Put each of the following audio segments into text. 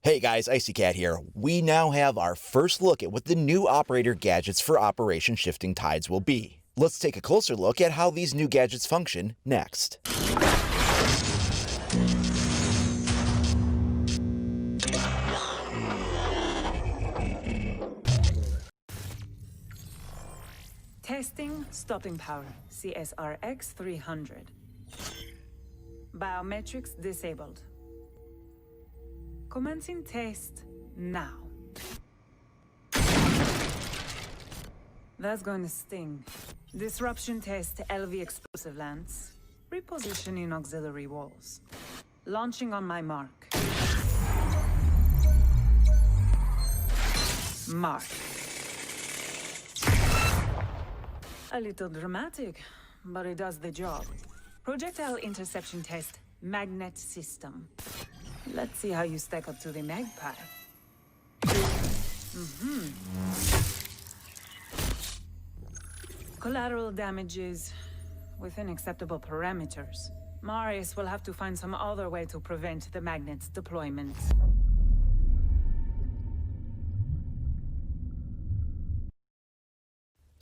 Hey guys, Icy Cat here. We now have our first look at what the new operator gadgets for Operation Shifting Tides will be. Let's take a closer look at how these new gadgets function next. Testing stopping power, CSRX 300. Biometrics disabled. Commencing test now. That's going to sting. Disruption test LV explosive lance. Repositioning auxiliary walls. Launching on my mark. Mark. A little dramatic, but it does the job. Projectile interception test, magnet system. Let's see how you stack up to the magpie. Collateral damages within acceptable parameters. Marius will have to find some other way to prevent the magnet's deployment.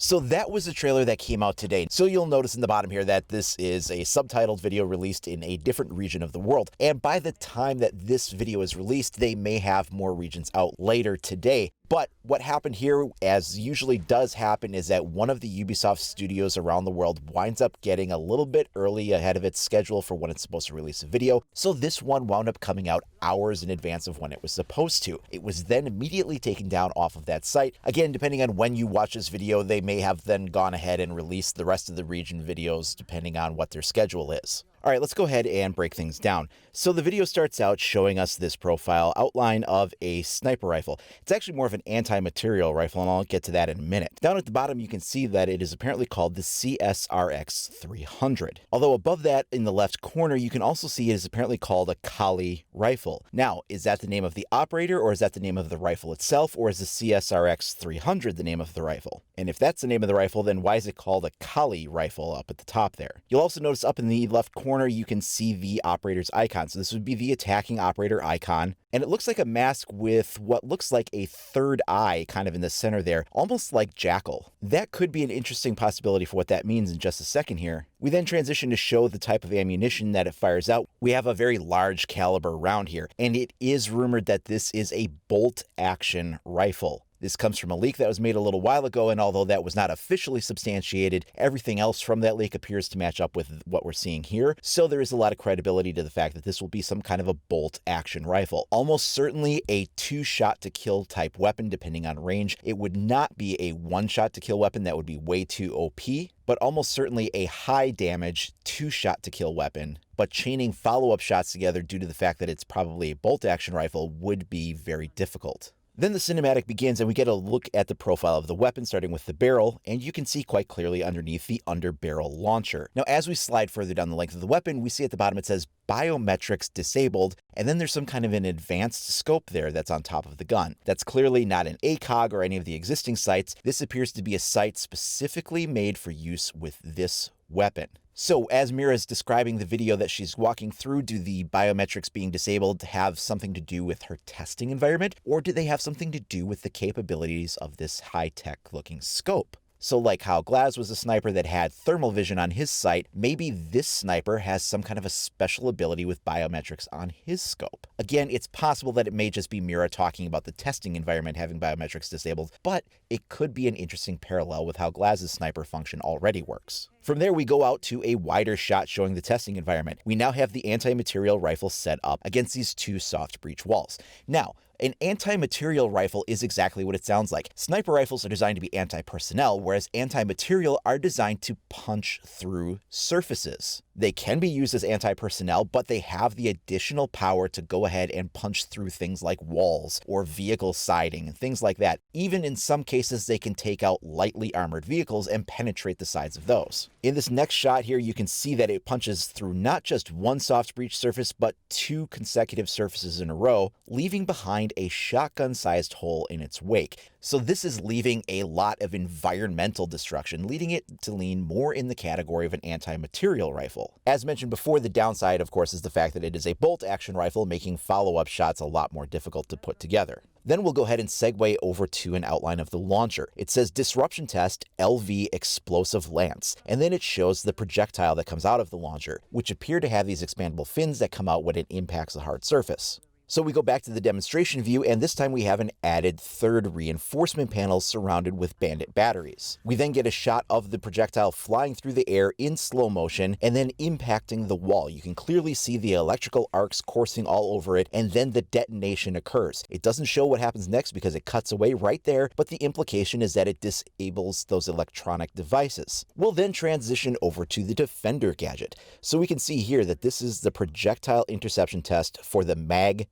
So that was the trailer that came out today. So you'll notice in the bottom here that this is a subtitled video released in a different region of the world. And by the time that this video is released, they may have more regions out later today. But what happened here, as usually does happen, is that one of the Ubisoft studios around the world winds up getting a little bit early ahead of its schedule for when it's supposed to release a video. So this one wound up coming out hours in advance of when it was supposed to. It was then immediately taken down off of that site. Again, depending on when you watch this video, they may have then gone ahead and released the rest of the region videos depending on what their schedule is. All right, let's go ahead and break things down. So the video starts out showing us this profile outline of a sniper rifle. It's actually more of an anti-material rifle, and I'll get to that in a minute. Down at the bottom, you can see that it is apparently called the CSRX 300. Although above that in the left corner, you can also see it is apparently called a Kali rifle. Now, is that the name of the operator, or is that the name of the rifle itself, or is the CSRX 300 the name of the rifle? And if that's the name of the rifle, then why is it called a Kali rifle up at the top there? You'll also notice up in the left corner, you can see the operator's icon. So this would be the attacking operator icon. And it looks like a mask with what looks like a third eye kind of in the center there, almost like Jackal. That could be an interesting possibility for what that means in just a second here. We then transition to show the type of ammunition that it fires out. We have a very large caliber round here, and it is rumored that this is a bolt action rifle. This comes from a leak that was made a little while ago, and although that was not officially substantiated, everything else from that leak appears to match up with what we're seeing here. So there is a lot of credibility to the fact that this will be some kind of a bolt action rifle. Almost certainly a 2-shot to kill type weapon, depending on range. It would not be a 1-shot to kill weapon. That would be way too OP, but almost certainly a high damage 2-shot to kill weapon. But chaining follow-up shots together due to the fact that it's probably a bolt action rifle would be very difficult. Then the cinematic begins and we get a look at the profile of the weapon, starting with the barrel, and you can see quite clearly underneath the underbarrel launcher. Now, as we slide further down the length of the weapon, we see at the bottom it says biometrics disabled, and then there's some kind of an advanced scope there that's on top of the gun. That's clearly not an ACOG or any of the existing sights. This appears to be a sight specifically made for use with this weapon. So as Mira's describing the video that she's walking through, do the biometrics being disabled have something to do with her testing environment, or do they have something to do with the capabilities of this high-tech looking scope? So like how Glaz was a sniper that had thermal vision on his sight, maybe this sniper has some kind of a special ability with biometrics on his scope. Again, it's possible that it may just be Mira talking about the testing environment having biometrics disabled, but it could be an interesting parallel with how Glaz's sniper function already works. From there, we go out to a wider shot showing the testing environment. We now have the anti-material rifle set up against these two soft breach walls. Now, an anti-material rifle is exactly what it sounds like. Sniper rifles are designed to be anti-personnel, whereas anti-material are designed to punch through surfaces. They can be used as anti-personnel, but they have the additional power to go ahead and punch through things like walls or vehicle siding and things like that. Even in some cases, they can take out lightly armored vehicles and penetrate the sides of those. In this next shot here, you can see that it punches through not just one soft breach surface, but 2 consecutive surfaces in a row, leaving behind a shotgun-sized hole in its wake. So this is leaving a lot of environmental destruction, leading it to lean more in the category of an anti-material rifle. As mentioned before, the downside, of course, is the fact that it is a bolt-action rifle, making follow-up shots a lot more difficult to put together. Then we'll go ahead and segue over to an outline of the launcher. It says Disruption Test LV Explosive Lance, and then it shows the projectile that comes out of the launcher, which appear to have these expandable fins that come out when it impacts a hard surface. So we go back to the demonstration view, and this time we have an added third reinforcement panel surrounded with Bandit batteries. We then get a shot of the projectile flying through the air in slow motion and then impacting the wall. You can clearly see the electrical arcs coursing all over it, and then the detonation occurs. It doesn't show what happens next because it cuts away right there, but the implication is that it disables those electronic devices. We'll then transition over to the Defender gadget. So we can see here that this is the projectile interception test for the Magnet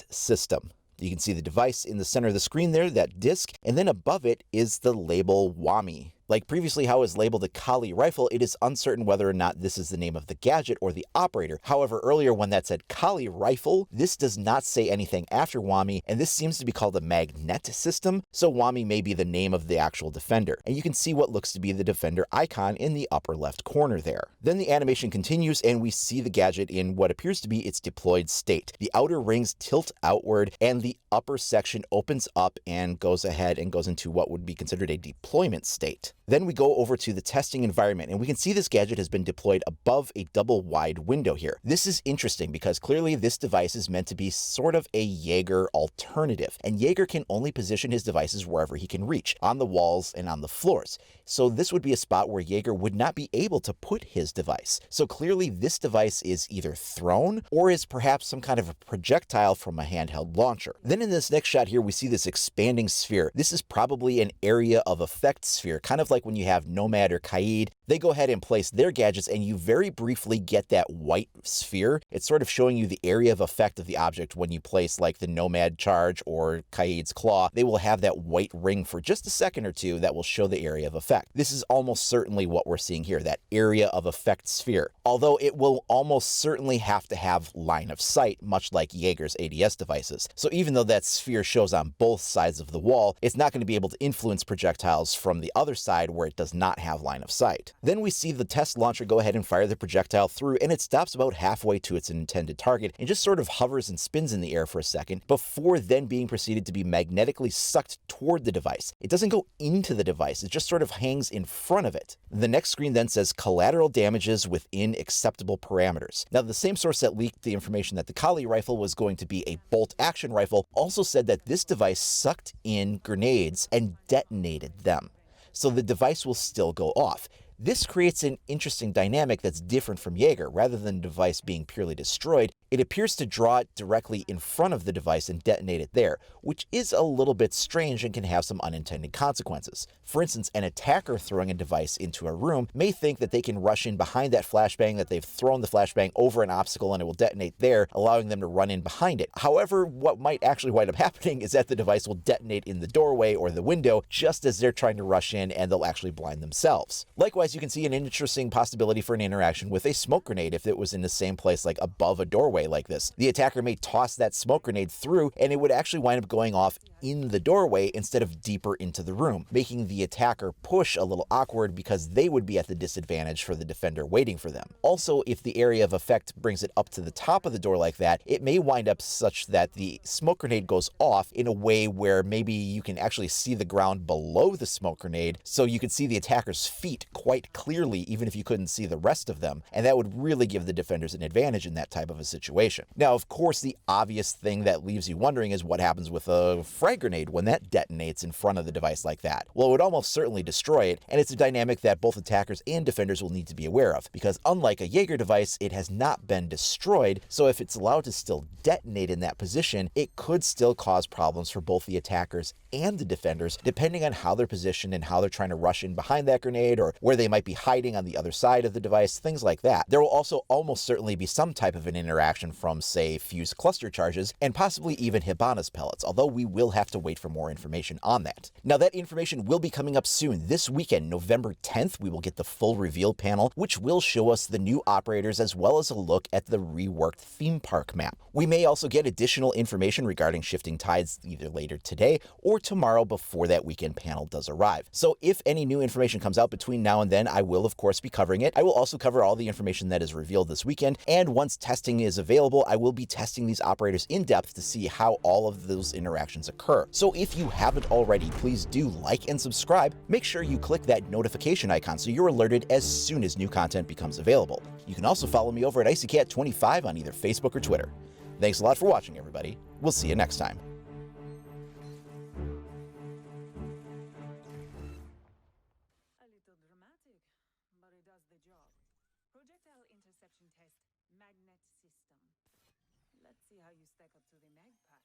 system. You can see the device in the center of the screen there, that disc, and then above it is the label WAMAI. Like previously how it was labeled a Kali rifle, it is uncertain whether or not this is the name of the gadget or the operator. However, earlier when that said Kali rifle, this does not say anything after WAMAI, and this seems to be called a Magnet system, so WAMAI may be the name of the actual Defender. And you can see what looks to be the Defender icon in the upper left corner there. Then the animation continues and we see the gadget in what appears to be its deployed state. The outer rings tilt outward and the upper section opens up and goes ahead and goes into what would be considered a deployment state. Then we go over to the testing environment, and we can see this gadget has been deployed above a double wide window here. This is interesting because clearly this device is meant to be sort of a Jaeger alternative, and Jaeger can only position his devices wherever he can reach, on the walls and on the floors. So this would be a spot where Jaeger would not be able to put his device. So clearly this device is either thrown or is perhaps some kind of a projectile from a handheld launcher. Then in this next shot here, we see this expanding sphere. This is probably an area of effect sphere, kind of like when you have Nomad or Kaid. They go ahead and place their gadgets and you very briefly get that white sphere. It's sort of showing you the area of effect of the object when you place like the Nomad charge or Kaid's claw. They will have that white ring for just a second or two that will show the area of effect. This is almost certainly what we're seeing here, that area of effect sphere. Although it will almost certainly have to have line of sight, much like Jaeger's ADS devices. So even though that sphere shows on both sides of the wall, it's not going to be able to influence projectiles from the other side where it does not have line of sight. Then we see the test launcher go ahead and fire the projectile through, and it stops about halfway to its intended target and just sort of hovers and spins in the air for a second before then being proceeded to be magnetically sucked toward the device. It doesn't go into the device, it just sort of hangs in front of it. The next screen then says collateral damages within acceptable parameters. Now, the same source that leaked the information that the Kali rifle was going to be a bolt action rifle also said that this device sucked in grenades and detonated them. So the device will still go off. This creates an interesting dynamic that's different from Jaeger. Rather than the device being purely destroyed, it appears to draw it directly in front of the device and detonate it there, which is a little bit strange and can have some unintended consequences. For instance, an attacker throwing a device into a room may think that they can rush in behind that flashbang, that they've thrown the flashbang over an obstacle and it will detonate there, allowing them to run in behind it. However, what might actually wind up happening is that the device will detonate in the doorway or the window just as they're trying to rush in, and they'll actually blind themselves. Likewise, you can see an interesting possibility for an interaction with a smoke grenade if it was in the same place, like above a doorway like this. The attacker may toss that smoke grenade through and it would actually wind up going off in the doorway instead of deeper into the room, making the attacker push a little awkward because they would be at the disadvantage for the defender waiting for them. Also, if the area of effect brings it up to the top of the door like that, it may wind up such that the smoke grenade goes off in a way where maybe you can actually see the ground below the smoke grenade, so you could see the attacker's feet quite clearly even if you couldn't see the rest of them, and that would really give the defenders an advantage in that type of a situation. Now, of course, the obvious thing that leaves you wondering is what happens with a frag grenade when that detonates in front of the device like that. Well, it would almost certainly destroy it, and it's a dynamic that both attackers and defenders will need to be aware of, because unlike a Jaeger device, it has not been destroyed, so if it's allowed to still detonate in that position, it could still cause problems for both the attackers and the defenders, depending on how they're positioned and how they're trying to rush in behind that grenade, or where they might be hiding on the other side of the device, things like that. There will also almost certainly be some type of an interaction interaction from, say, fused cluster charges, and possibly even Hibana's pellets, although we will have to wait for more information on that. Now, that information will be coming up soon. This weekend, November 10th, we will get the full reveal panel, which will show us the new operators as well as a look at the reworked theme park map. We may also get additional information regarding Shifting Tides either later today or tomorrow before that weekend panel does arrive. So if any new information comes out between now and then, I will of course be covering it. I will also cover all the information that is revealed this weekend, and once testing is available, I will be testing these operators in depth to see how all of those interactions occur. So if you haven't already, please do like and subscribe. Make sure you click that notification icon so you're alerted as soon as new content becomes available. You can also follow me over at IcyCat25 on either Facebook or Twitter. Thanks a lot for watching, everybody. We'll see you next time. A little dramatic, but it does the job. Projectile interception test, magnet system. Let's see how you stack up to the magpie.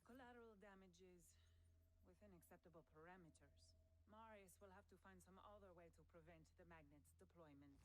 Collateral damages within acceptable parameters. Marius will have to find some other way to prevent the magnet's deployment.